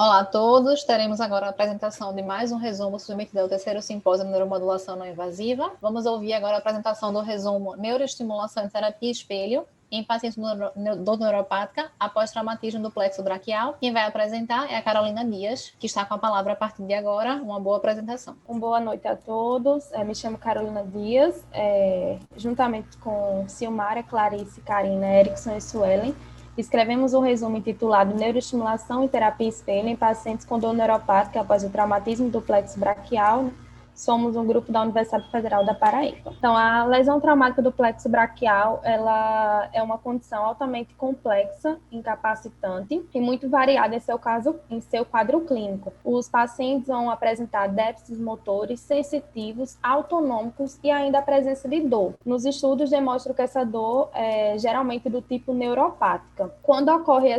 Olá a todos, teremos agora a apresentação de mais um resumo submetido ao terceiro simpósio de neuromodulação não invasiva. Vamos ouvir agora a apresentação do resumo Neuroestimulação e Terapia Espelho em pacientes dor neuropática após traumatismo do plexo braquial. Quem vai apresentar é a Carolina Dias, que está com a palavra a partir de agora. Uma boa apresentação. Uma boa noite a todos. Me chamo Carolina Dias, juntamente com Silmara, Clarice, Karina, Erickson e Suelen, escrevemos um resumo intitulado Neuroestimulação e Terapia Espelho em pacientes com dor neuropática após o traumatismo do plexo braquial. Somos um grupo da Universidade Federal da Paraíba. Então, a lesão traumática do plexo braquial, ela é uma condição altamente complexa, incapacitante e muito variada em seu quadro clínico. Os pacientes vão apresentar déficits motores, sensitivos, autonômicos e ainda a presença de dor. Nos estudos demonstram que essa dor é geralmente do tipo neuropática. Quando ocorre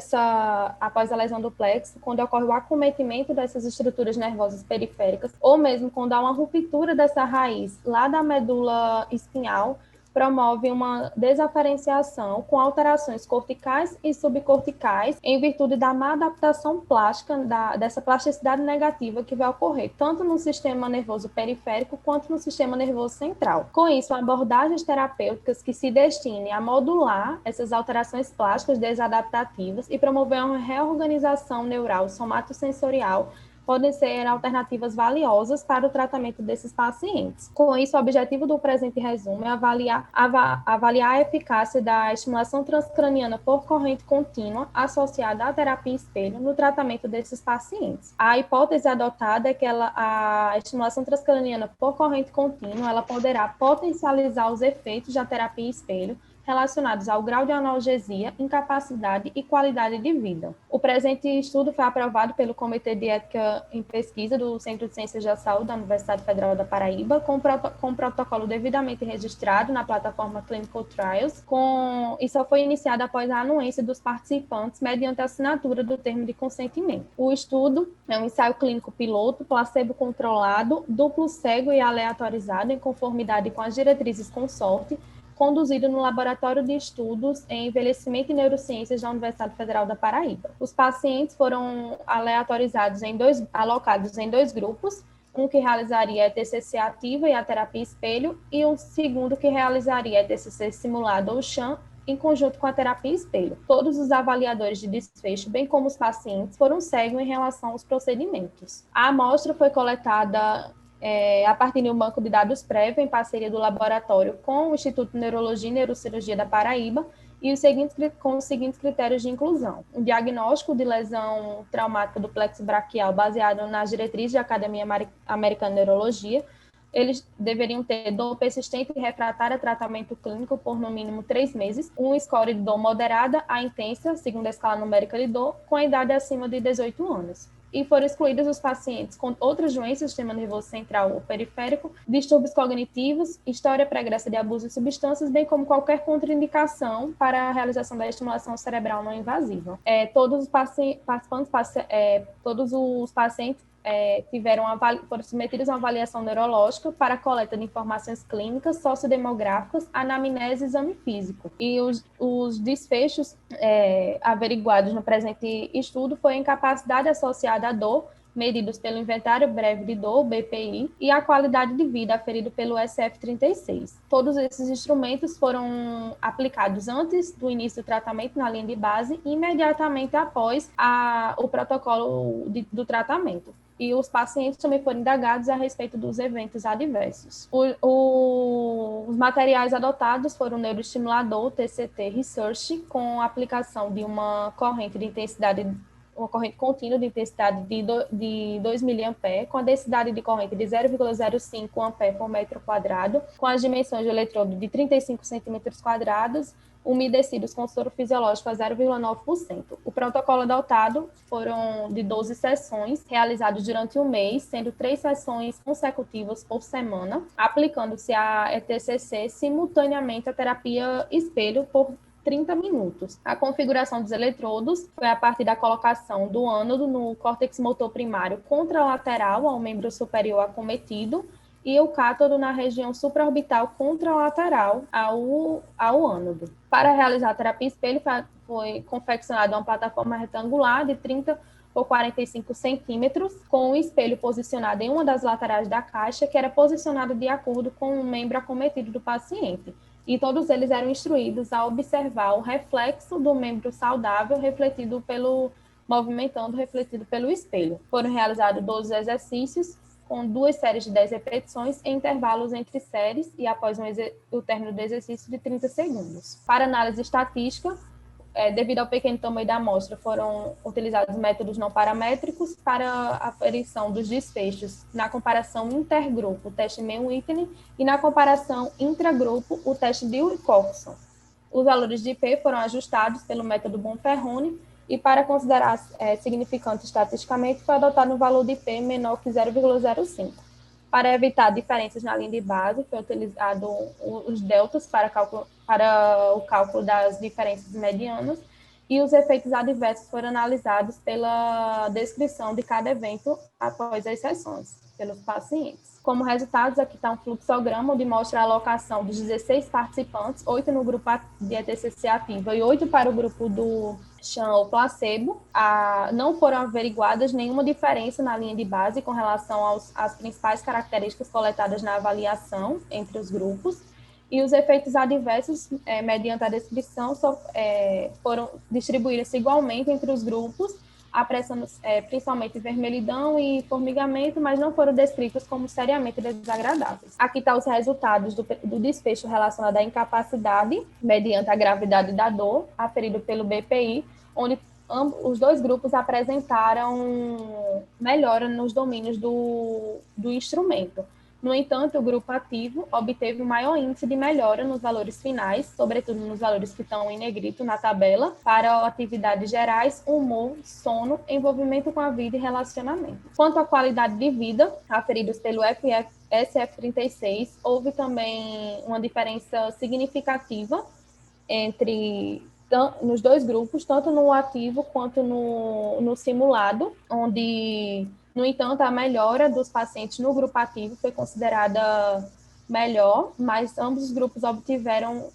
após a lesão do plexo, quando ocorre o acometimento dessas estruturas nervosas periféricas, ou mesmo quando há uma ruptura dessa raiz lá da medula espinhal, promove uma desaferenciação com alterações corticais e subcorticais em virtude da má adaptação plástica, dessa plasticidade negativa que vai ocorrer tanto no sistema nervoso periférico quanto no sistema nervoso central. Com isso, abordagens terapêuticas que se destinem a modular essas alterações plásticas desadaptativas e promover uma reorganização neural somatosensorial podem ser alternativas valiosas para o tratamento desses pacientes. Com isso, o objetivo do presente resumo é avaliar a eficácia da estimulação transcraniana por corrente contínua associada à terapia espelho no tratamento desses pacientes. A hipótese adotada é que a estimulação transcraniana por corrente contínua ela poderá potencializar os efeitos da terapia espelho relacionados ao grau de analgesia, incapacidade e qualidade de vida. O presente estudo foi aprovado pelo Comitê de Ética em Pesquisa do Centro de Ciências da Saúde da Universidade Federal da Paraíba, com protocolo devidamente registrado na plataforma Clinical Trials, e só foi iniciado após a anuência dos participantes mediante a assinatura do termo de consentimento. O estudo é um ensaio clínico piloto, placebo-controlado, duplo cego e aleatorizado, em conformidade com as diretrizes consorte, conduzido no Laboratório de Estudos em Envelhecimento e Neurociências da Universidade Federal da Paraíba. Os pacientes foram alocados em dois grupos, um que realizaria a ETCC ativa e a terapia espelho, e um segundo que realizaria a ETCC simulado ou sham, em conjunto com a terapia espelho. Todos os avaliadores de desfecho, bem como os pacientes, foram cegos em relação aos procedimentos. A amostra foi coletada a partir de um banco de dados prévio em parceria do laboratório com o Instituto de Neurologia e Neurocirurgia da Paraíba com os seguintes critérios de inclusão: um diagnóstico de lesão traumática do plexo braquial baseado nas diretrizes da Academia Americana de Neurologia. Eles deveriam ter dor persistente e refratária a tratamento clínico por no mínimo 3 meses, um score de dor moderada a intensa, segundo a escala numérica de dor, com a idade acima de 18 anos. E foram excluídos os pacientes com outras doenças do sistema nervoso central ou periférico, distúrbios cognitivos, história pregressa de abuso de substâncias, bem como qualquer contraindicação para a realização da estimulação cerebral não invasiva. Todos os pacientes foram submetidos a uma avaliação neurológica para a coleta de informações clínicas, sociodemográficas, anamnese e exame físico. E os desfechos averiguados no presente estudo foi a incapacidade associada à dor, medidos pelo Inventário Breve de Dor, BPI, e a qualidade de vida aferido pelo SF-36. Todos esses instrumentos foram aplicados antes do início do tratamento na linha de base e imediatamente após o protocolo do tratamento. E os pacientes também foram indagados a respeito dos eventos adversos. Os materiais adotados foram o neuroestimulador TCT Research, com a aplicação de uma corrente contínua de intensidade de 2 mA, com a densidade de corrente de 0,05 A por metro quadrado, com as dimensões do eletrodo de 35 cm², umedecidos com soro fisiológico a 0,9%. O protocolo adotado foram de 12 sessões, realizadas durante um mês, sendo 3 sessões consecutivas por semana, aplicando-se a ETCC simultaneamente à terapia espelho por 30 minutos. A configuração dos eletrodos foi a partir da colocação do ânodo no córtex motor primário contralateral ao membro superior acometido e o cátodo na região supraorbital contralateral ao ânodo. Para realizar a terapia espelho, foi confeccionada uma plataforma retangular de 30 por 45 centímetros, com um espelho posicionado em uma das laterais da caixa, que era posicionado de acordo com o membro acometido do paciente. E todos eles eram instruídos a observar o reflexo do membro saudável refletido pelo espelho. Foram realizados 12 exercícios, com 2 séries de 10 repetições, em intervalos entre séries e após o término do exercício de 30 segundos. Para análise estatística, devido ao pequeno tamanho da amostra, foram utilizados métodos não paramétricos para a aferição dos desfechos na comparação intergrupo, o teste Mann-Whitney, e na comparação intragrupo, o teste de Wilcoxon. Os valores de P foram ajustados pelo método Bonferroni e, para considerar significante estatisticamente, foi adotado um valor de P menor que 0,05. Para evitar diferenças na linha de base, foi utilizado os deltas para o cálculo das diferenças medianas, e os efeitos adversos foram analisados pela descrição de cada evento após as sessões, pelos pacientes. Como resultados, aqui está um fluxograma onde mostra a alocação dos 16 participantes, 8 no grupo de ETCC ativa e 8 para o grupo do sham ou placebo. Não foram averiguadas nenhuma diferença na linha de base com relação às principais características coletadas na avaliação entre os grupos. E os efeitos adversos, mediante a descrição, foram distribuídos igualmente entre os grupos, apressando principalmente vermelhidão e formigamento, mas não foram descritos como seriamente desagradáveis. Aqui estão os resultados do desfecho relacionado à incapacidade, mediante a gravidade da dor, aferido pelo BPI, onde os dois grupos apresentaram melhora nos domínios do instrumento. No entanto, o grupo ativo obteve o maior índice de melhora nos valores finais, sobretudo nos valores que estão em negrito na tabela, para atividades gerais, humor, sono, envolvimento com a vida e relacionamento. Quanto à qualidade de vida, aferidos pelo SF36, houve também uma diferença significativa nos dois grupos, tanto no ativo quanto no simulado, onde, no entanto, a melhora dos pacientes no grupo ativo foi considerada melhor, mas ambos os grupos obtiveram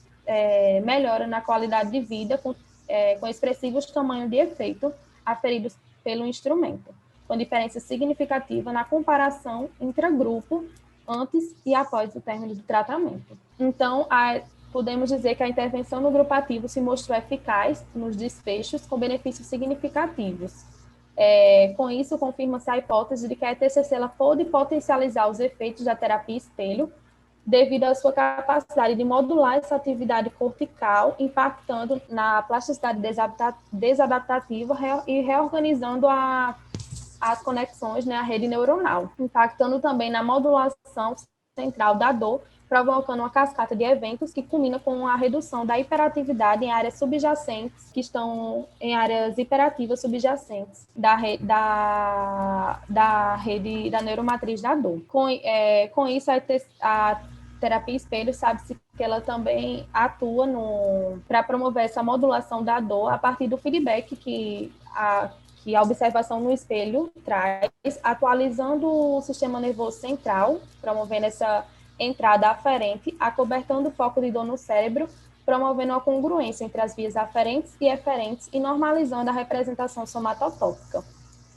melhora na qualidade de vida, com expressivos tamanhos de efeito aferidos pelo instrumento, com diferença significativa na comparação intragrupo antes e após o término do tratamento. Então, podemos dizer que a intervenção no grupo ativo se mostrou eficaz nos desfechos, com benefícios significativos. Com isso, confirma-se a hipótese de que a ETCC pode potencializar os efeitos da terapia espelho devido à sua capacidade de modular essa atividade cortical, impactando na plasticidade desadaptativa e reorganizando as conexões, a rede neuronal, impactando também na modulação central da dor, provocando uma cascata de eventos que culmina com a redução da hiperatividade em áreas subjacentes, que estão em áreas hiperativas subjacentes da rede da neuromatriz da dor. Com isso, a terapia espelho, sabe-se que ela também atua para promover essa modulação da dor a partir do feedback que a observação no espelho traz, atualizando o sistema nervoso central, promovendo essa entrada aferente, acobertando o foco de dor no cérebro, promovendo a congruência entre as vias aferentes e eferentes e normalizando a representação somatotópica.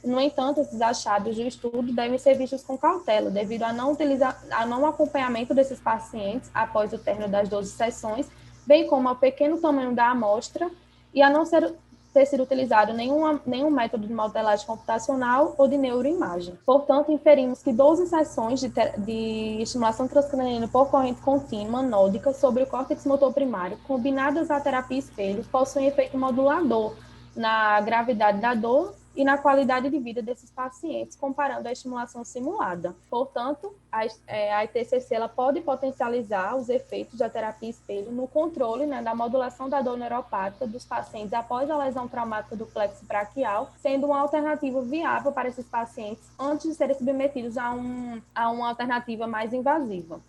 No entanto, esses achados do estudo devem ser vistos com cautela, devido a não acompanhamento desses pacientes após o término das 12 sessões, bem como ao pequeno tamanho da amostra e a não ter sido utilizado nenhum método de modelagem computacional ou de neuroimagem. Portanto, inferimos que 12 sessões de estimulação transcraniana por corrente contínua nódica sobre o córtex motor primário, combinadas à terapia espelho, possuem efeito modulador na gravidade da dor e na qualidade de vida desses pacientes, comparando a estimulação simulada. Portanto, a ITCC pode potencializar os efeitos da terapia espelho no controle da modulação da dor neuropática dos pacientes após a lesão traumática do plexo braquial, sendo uma alternativa viável para esses pacientes antes de serem submetidos a uma alternativa mais invasiva.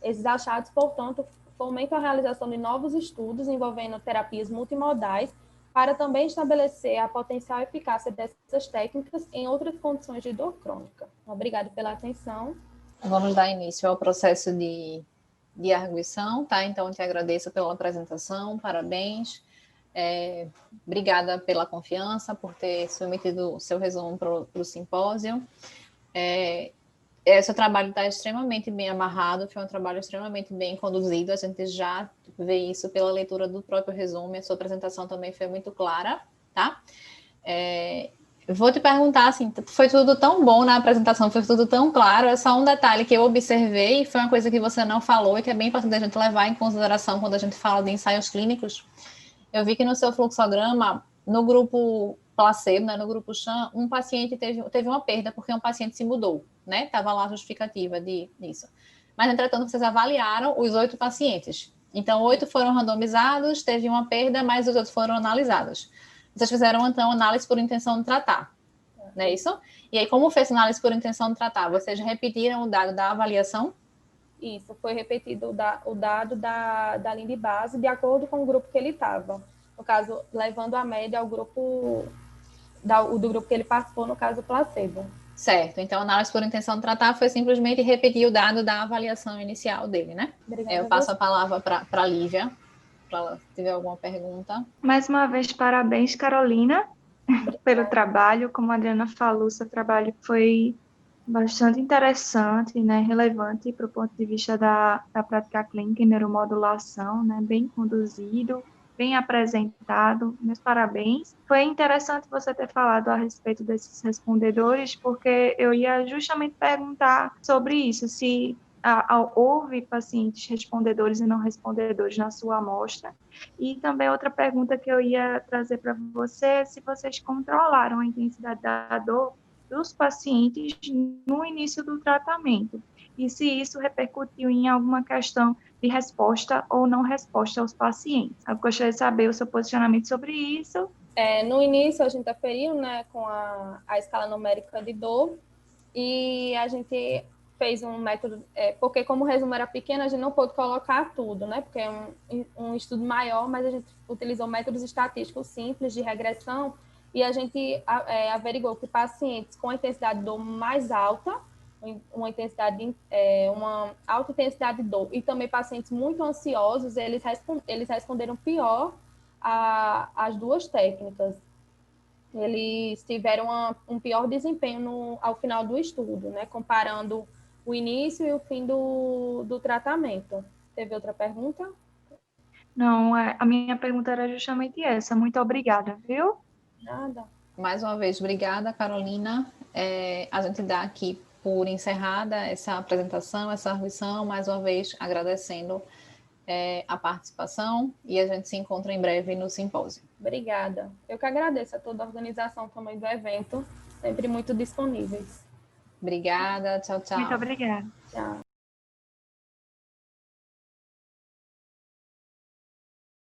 Esses achados, portanto, fomentam a realização de novos estudos envolvendo terapias multimodais, para também estabelecer a potencial eficácia dessas técnicas em outras condições de dor crônica. Obrigada pela atenção. Vamos dar início ao processo de arguição, tá? Então, eu te agradeço pela apresentação, parabéns. Obrigada pela confiança, por ter submetido o seu resumo para o simpósio. Seu trabalho está extremamente bem amarrado, foi um trabalho extremamente bem conduzido, a gente já vê isso pela leitura do próprio resumo, a sua apresentação também foi muito clara, tá? Vou te perguntar, assim, foi tudo tão bom na apresentação, foi tudo tão claro, é só um detalhe que eu observei, foi uma coisa que você não falou e que é bem importante a gente levar em consideração quando a gente fala de ensaios clínicos. Eu vi que no seu fluxograma, no grupo placebo, né, no grupo sham, um paciente teve uma perda porque um paciente se mudou, né? Estava lá a justificativa disso. Mas, entretanto, vocês avaliaram os 8 pacientes. Então, 8 foram randomizados, teve uma perda, mas os outros foram analisados. Vocês fizeram, então, análise por intenção de tratar, não é isso? E aí, como fez análise por intenção de tratar? Vocês repetiram o dado da avaliação? Isso, foi repetido o dado da linha de base de acordo com o grupo que ele estava. No caso, levando a média ao grupo do grupo que ele participou, no caso, placebo. Certo, então a análise por intenção de tratar foi simplesmente repetir o dado da avaliação inicial dele, né? Obrigada. Eu passo a palavra para a Lívia, para ela se tiver alguma pergunta. Mais uma vez, parabéns, Carolina, pelo trabalho. Como a Adriana falou, seu trabalho foi bastante interessante, né, relevante para o ponto de vista da prática clínica em neuromodulação, né, bem conduzido, bem apresentado, meus parabéns. Foi interessante você ter falado a respeito desses respondedores, porque eu ia justamente perguntar sobre isso, se houve pacientes respondedores e não respondedores na sua amostra. E também outra pergunta que eu ia trazer para você é se vocês controlaram a intensidade da dor dos pacientes no início do tratamento, e se isso repercutiu em alguma questão de resposta ou não resposta aos pacientes. Eu gostaria de saber o seu posicionamento sobre isso. No início, a gente aferiu, né, com a escala numérica de dor, e a gente fez um método, porque como o resumo era pequeno, a gente não pôde colocar tudo, né, porque é um estudo maior, mas a gente utilizou métodos estatísticos simples de regressão, e a gente averigou que pacientes com intensidade de dor mais alta, uma alta intensidade de dor, e também pacientes muito ansiosos, eles responderam pior às duas técnicas. Eles tiveram um pior desempenho ao final do estudo, né? Comparando o início e o fim do tratamento. Teve outra pergunta? Não, a minha pergunta era justamente essa. Muito obrigada, viu? Nada. Mais uma vez, obrigada, Carolina. A gente dá aqui por encerrada essa apresentação, essa arguição, mais uma vez agradecendo a participação, e a gente se encontra em breve no simpósio. Obrigada. Eu que agradeço a toda a organização também do evento, sempre muito disponíveis. Obrigada, tchau, tchau. Muito obrigada. Tchau.